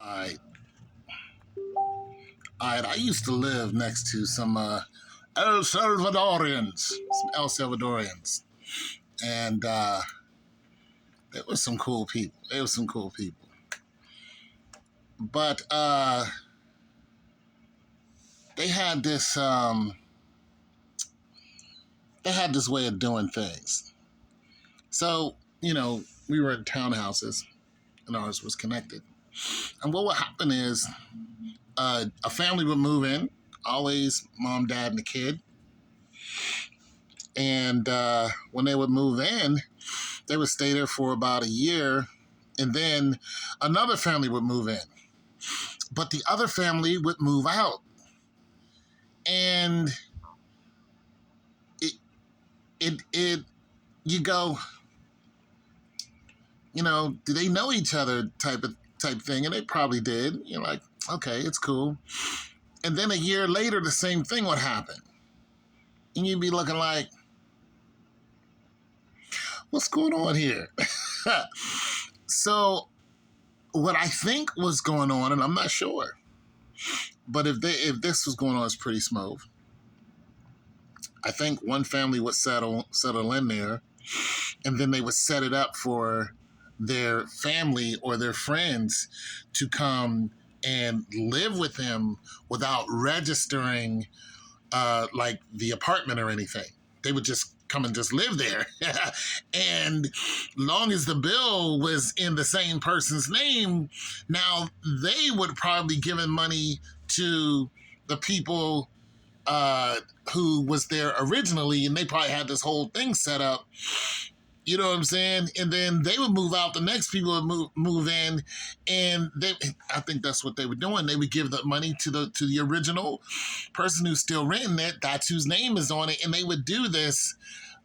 I I used to live next to some El Salvadorians, and there was some cool people. There was some cool people, but they had this they had this way of doing things. So we were in townhouses, and ours was connected. And what would happen is a family would move in, always mom, dad, and the kid. And when they would move in, they would stay there for about a year, and then another family would move in. But the other family would move out. And it, you go, do they know each other type thing? And they probably did. You're like, okay, it's cool. And then a year later, the same thing would happen. And you'd be looking like, what's going on here? So what I think was going on, and I'm not sure, but if this was going on, it's pretty smooth. I think one family would settle in there, and then they would set it up for their family or their friends to come and live with them without registering like the apartment or anything. They would just come and just live there. And long as the bill was in the same person's name, now they would probably given money to the people who was there originally, and they probably had this whole thing set up. You know what I'm saying? And then they would move out. The next people would move in, and I think that's what they were doing. They would give the money to the original person who's still renting it. That's whose name is on it, and they would do this.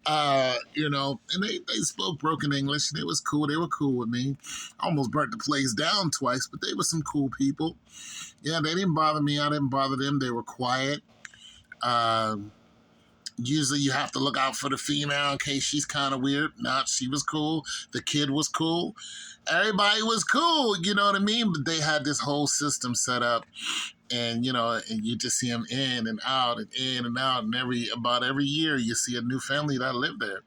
And they spoke broken English, and it was cool. They were cool with me. I almost burnt the place down twice, but they were some cool people. Yeah, they didn't bother me. I didn't bother them. They were quiet. Usually you have to look out for the female in case she's kind of weird. Nah, she was cool. The kid was cool. Everybody was cool, you know what I mean? But they had this whole system set up, and you just see them in and out and in and out, and about every year you see a new family that lived there.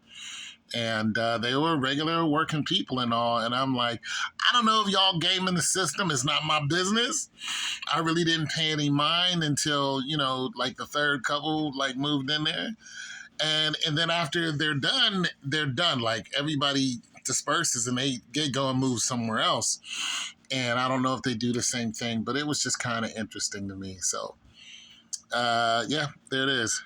And they were regular working people and all. And I'm like, I don't know if y'all gaming the system. It's not my business. I really didn't pay any mind until, like the third couple moved in there. And then after they're done, they're done. Like everybody disperses and they go and move somewhere else. And I don't know if they do the same thing, but it was just kind of interesting to me. So, yeah, there it is.